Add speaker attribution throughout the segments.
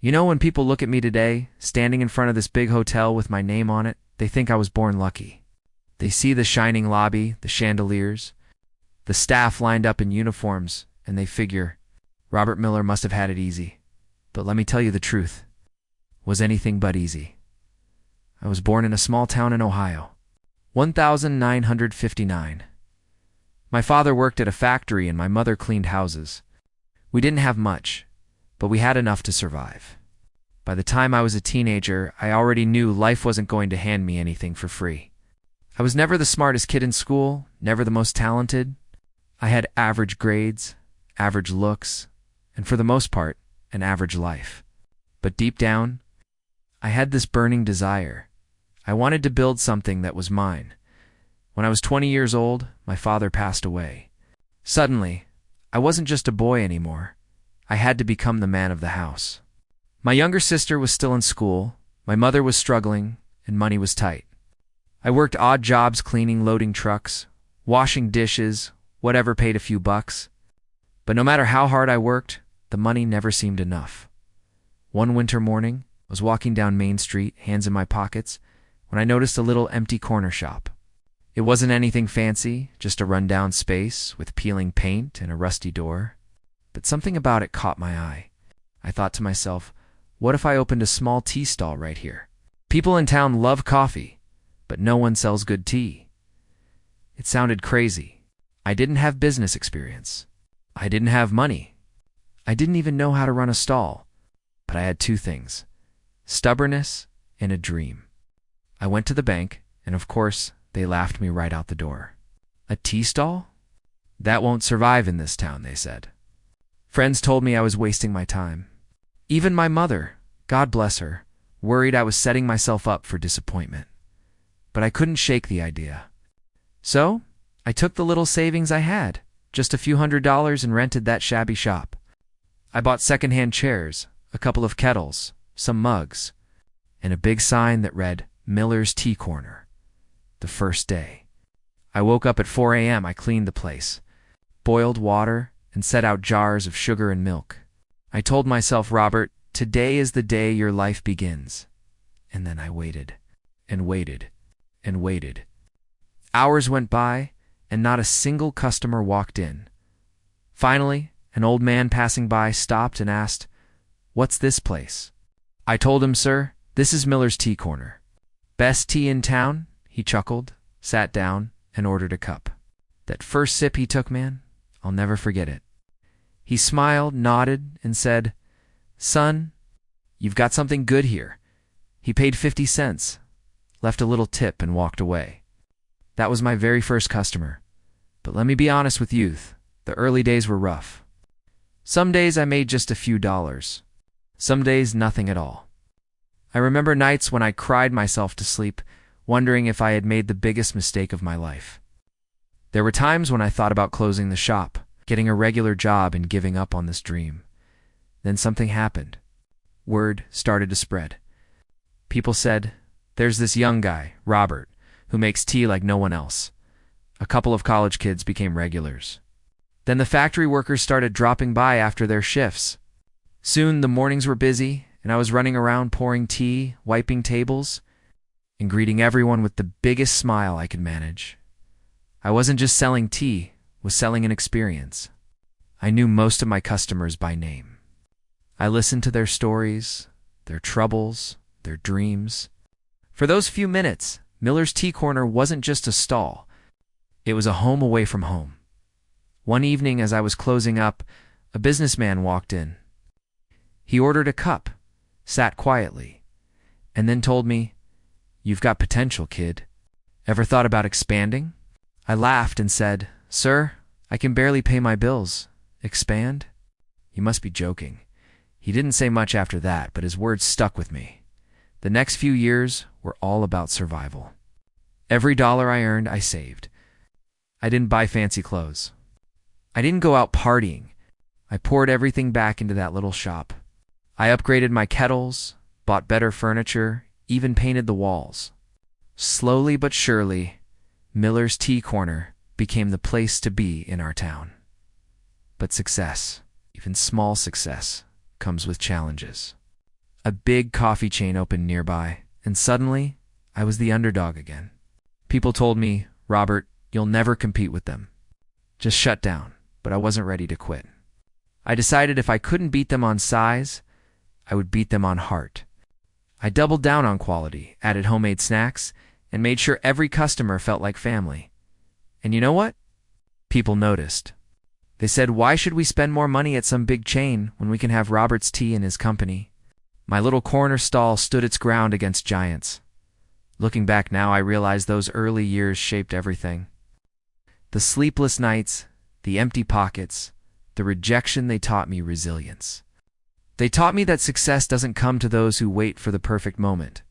Speaker 1: You know, when people look at me today, standing in front of this big hotel with my name on it, they think I was born lucky. They see the shining lobby, the chandeliers, the staff lined up in uniforms, and they figure, Robert Miller must have had it easy. But let me tell you the truth. It was anything but easy. I was born in a small town in Ohio. 1959. My father worked at a factory and my mother cleaned houses. We didn't have much, but we had enough to survive. By the time I was a teenager, I already knew life wasn't going to hand me anything for free. I was never the smartest kid in school, never the most talented. I had average grades, average looks, and for the most part, an average life. But deep down, I had this burning desire. I wanted to build something that was mine. When I was 20 years old, my father passed away. Suddenly, I wasn't just a boy anymore. I had to become the man of the house. My younger sister was still in school, my mother was struggling, and money was tight. I worked odd jobs cleaning loading trucks, washing dishes, whatever paid a few bucks. But no matter how hard I worked, the money never seemed enough. One winter morning, I was walking down Main Street, hands in my pockets, when I noticed a little empty corner shop. It wasn't anything fancy, just a rundown space with peeling paint and a rusty door. But something about it caught my eye. I thought to myself, what if I opened a small tea stall right here? People in town love coffee, but no one sells good tea. It sounded crazy. I didn't have business experience. I didn't have money. I didn't even know how to run a stall. But I had two things: stubbornness and a dream. I went to the bank, and of course, they laughed me right out the door. A tea stall? That won't survive in this town, they said. Friends told me I was wasting my time. Even my mother, God bless her, worried I was setting myself up for disappointment. But I couldn't shake the idea. So, I took the little savings I had, just a few $100s, and rented that shabby shop. I bought secondhand chairs, a couple of kettles, some mugs, and a big sign that read, Miller's Tea Corner. The first day. I woke up at 4 a.m. I cleaned the place, boiled water, and set out jars of sugar and milk. I told myself, Robert, today is the day your life begins. And then I waited, and waited, and waited. Hours went by, and not a single customer walked in. Finally, an old man passing by stopped and asked, "What's this place?" I told him, "Sir, this is Miller's Tea Corner." "Best tea in town?" He chuckled, sat down, and ordered a cup. That first sip he took, man, I'll never forget it. He smiled, nodded, and said, "Son, you've got something good here." He paid 50 cents, left a little tip, and walked away. That was my very first customer. But let me be honest with youth, the early days were rough. Some days I made just a few dollars. Some days nothing at all. I remember nights when I cried myself to sleep, wondering if I had made the biggest mistake of my life. There were times when I thought about closing the shop, getting a regular job, and giving up on this dream. Then something happened. Word started to spread. People said, "There's this young guy, Robert, who makes tea like no one else." A couple of college kids became regulars. Then the factory workers started dropping by after their shifts. Soon the mornings were busy, and I was running around pouring tea, wiping tables, and greeting everyone with the biggest smile I could manage. I wasn't just selling tea, was selling an experience. I knew most of my customers by name. I listened to their stories, their troubles, their dreams. For those few minutes, Miller's Tea Corner wasn't just a stall. It was a home away from home. One evening as I was closing up, a businessman walked in. He ordered a cup, sat quietly, and then told me, "You've got potential, kid. Ever thought about expanding?" I laughed and said, "Sir, I can barely pay my bills. Expand?" You must be joking. He didn't say much after that, but his words stuck with me. The next few years were all about survival. Every dollar I earned, I saved. I didn't buy fancy clothes. I didn't go out partying. I poured everything back into that little shop. I upgraded my kettles, bought better furniture, even painted the walls. Slowly but surely, Miller's Tea Corner became the place to be in our town. But success, even small success, comes with challenges. A big coffee chain opened nearby, and suddenly, I was the underdog again. People told me, "Robert, you'll never compete with them. Just shut down," but I wasn't ready to quit. I decided if I couldn't beat them on size, I would beat them on heart. I doubled down on quality, added homemade snacks, and made sure every customer felt like family. And you know what? People noticed. They said, "Why should we spend more money at some big chain when we can have Robert's tea in his company?" My little corner stall stood its ground against giants. Looking back now, I realize those early years shaped everything. The sleepless nights, the empty pockets, the rejection, they taught me resilience. They taught me that success doesn't come to those who wait for the perfect moment.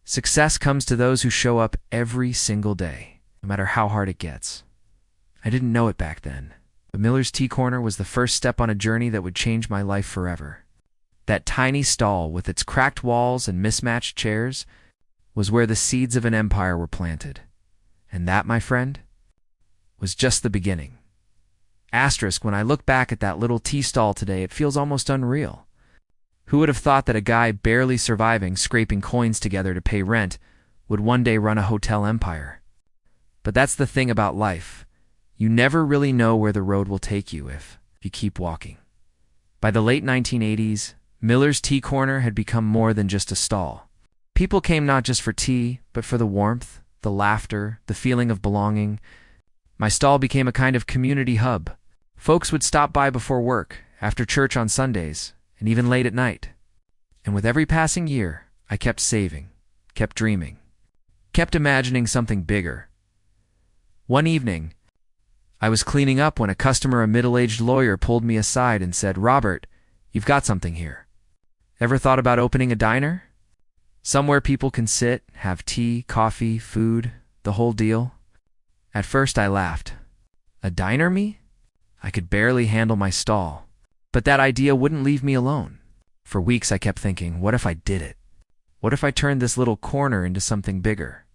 Speaker 1: Success comes to those who show up every single day, no matter how hard it gets. I didn't know it back then, but Miller's Tea Corner was the first step on a journey that would change my life forever. That tiny stall with its cracked walls and mismatched chairs was where the seeds of an empire were planted. And that, my friend, was just the beginning. Asterisk, when I look back at that little tea stall today, it feels almost unreal. Who would have thought that a guy barely surviving, scraping coins together to pay rent, would one day run a hotel empire? But that's the thing about life. You never really know where the road will take you if you keep walking. By the late 1980s, Miller's Tea Corner had become more than just a stall. People came not just for tea, but for the warmth, the laughter, the feeling of belonging. My stall became a kind of community hub. Folks would stop by before work, after church on Sundays, and even late at night. And with every passing year, I kept saving, kept dreaming, kept imagining something bigger. One evening, I was cleaning up when a customer, a middle-aged lawyer, pulled me aside and said, "Robert, you've got something here. Ever thought about opening a diner? Somewhere people can sit, have tea, coffee, food, the whole deal?" At first I laughed. A diner, me? I could barely handle my stall. But that idea wouldn't leave me alone. For weeks I kept thinking, what if I did it? What if I turned this little corner into something bigger?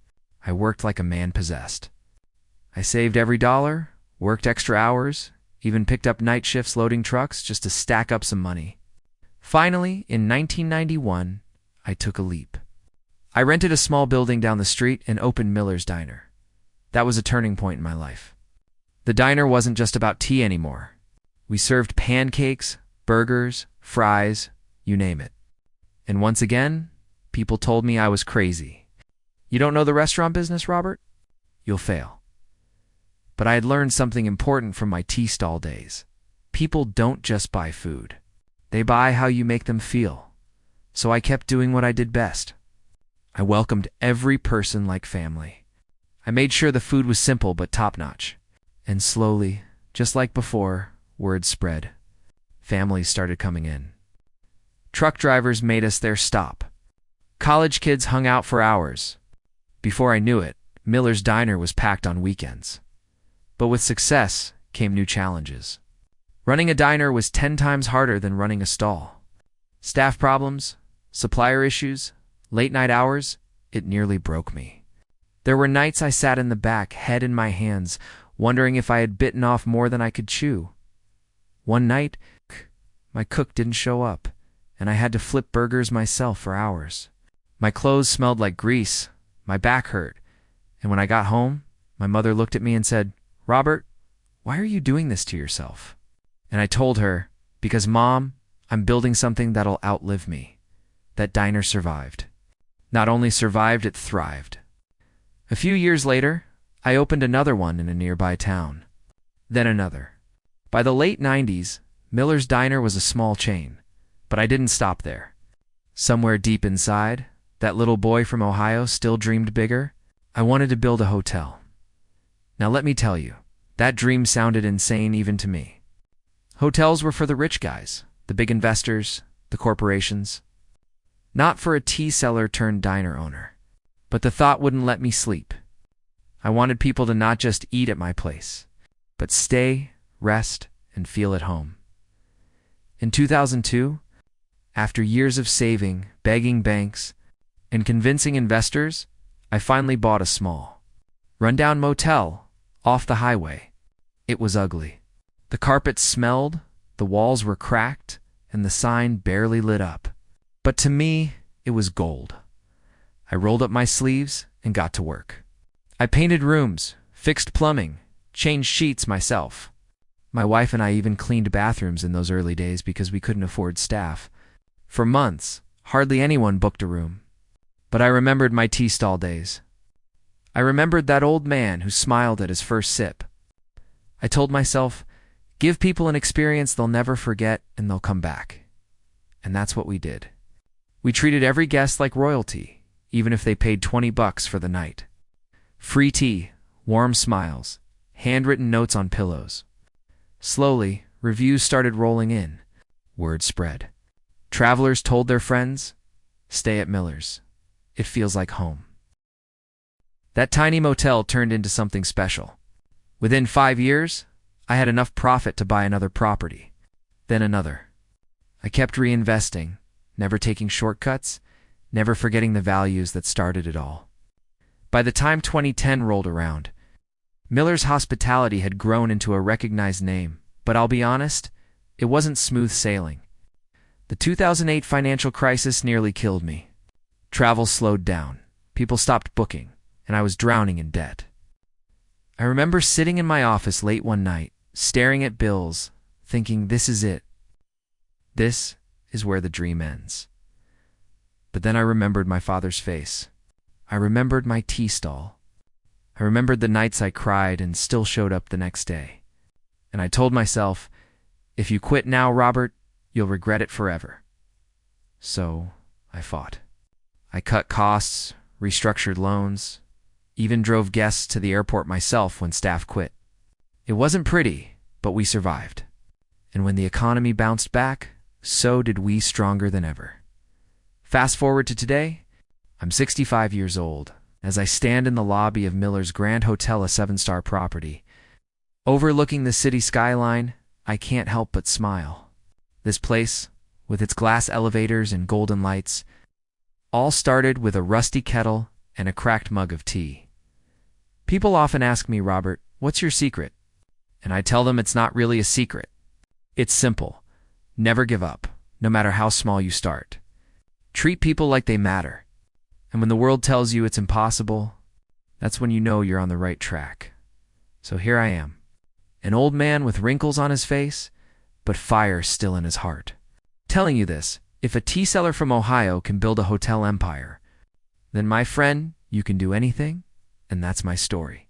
Speaker 1: I worked like a man possessed. I saved every dollar, worked extra hours, even picked up night shifts loading trucks just to stack up some money. Finally, in 1991, I took a leap. I rented a small building down the street and opened Miller's Diner. That was a turning point in my life. The diner wasn't just about tea anymore. We served pancakes, burgers, fries, you name it. And once again, people told me I was crazy. "You don't know the restaurant business, Robert? You'll fail." But I had learned something important from my tea stall days. People don't just buy food. They buy how you make them feel. So I kept doing what I did best. I welcomed every person like family. I made sure the food was simple but top-notch. And slowly, just like before, word spread. Families started coming in. Truck drivers made us their stop. College kids hung out for hours. Before I knew it, Miller's Diner was packed on weekends. But with success came new challenges. Running a diner was 10 times harder than running a stall. Staff problems, supplier issues, late-night hours, it nearly broke me. There were nights I sat in the back, head in my hands, wondering if I had bitten off more than I could chew. One night, my cook didn't show up, and I had to flip burgers myself for hours. My clothes smelled like grease, my back hurt, and when I got home, my mother looked at me and said, "Robert, why are you doing this to yourself?" And I told her, "Because, Mom, I'm building something that'll outlive me." That diner survived. Not only survived, it thrived. A few years later, I opened another one in a nearby town. Then another. By the late 90s, Miller's Diner was a small chain, but I didn't stop there. Somewhere deep inside, that little boy from Ohio still dreamed bigger. I wanted to build a hotel. Now let me tell you, that dream sounded insane even to me. Hotels were for the rich guys, the big investors, the corporations. Not for a tea seller turned diner owner. But the thought wouldn't let me sleep. I wanted people to not just eat at my place, but stay, rest, and feel at home. In 2002, after years of saving, begging banks, and convincing investors, I finally bought a small, rundown motel off the highway. It was ugly. The carpet smelled, the walls were cracked, and the sign barely lit up. But to me, it was gold. I rolled up my sleeves and got to work. I painted rooms, fixed plumbing, changed sheets myself. My wife and I even cleaned bathrooms in those early days because we couldn't afford staff. For months, hardly anyone booked a room. But I remembered my tea stall days. I remembered that old man who smiled at his first sip. I told myself, give people an experience they'll never forget and they'll come back. And that's what we did. We treated every guest like royalty, even if they paid $20 for the night. Free tea, warm smiles, handwritten notes on pillows. Slowly, reviews started rolling in. Word spread. Travelers told their friends, stay at Miller's. It feels like home. That tiny motel turned into something special. Within 5 years, I had enough profit to buy another property, then another. I kept reinvesting, never taking shortcuts, never forgetting the values that started it all. By the time 2010 rolled around, Miller's hospitality had grown into a recognized name, but I'll be honest, it wasn't smooth sailing. The 2008 financial crisis nearly killed me. Travel slowed down, people stopped booking, and I was drowning in debt. I remember sitting in my office late one night, staring at bills, thinking this is it. This is where the dream ends. But then I remembered my father's face. I remembered my tea stall. I remembered the nights I cried and still showed up the next day. And I told myself, if you quit now, Robert, you'll regret it forever. So I fought. I cut costs, restructured loans, even drove guests to the airport myself when staff quit. It wasn't pretty, but we survived. And when the economy bounced back, so did we, stronger than ever. Fast forward to today, I'm 65 years old, as I stand in the lobby of Miller's Grand Hotel, a 7-star property. Overlooking the city skyline, I can't help but smile. This place, with its glass elevators and golden lights, all started with a rusty kettle and a cracked mug of tea. People often ask me, Robert, what's your secret? And I tell them it's not really a secret. It's simple. Never give up, no matter how small you start. Treat people like they matter. And when the world tells you it's impossible, that's when you know you're on the right track. So here I am, an old man with wrinkles on his face, but fire still in his heart. Telling you this, if a tea seller from Ohio can build a hotel empire, then my friend, you can do anything, and that's my story.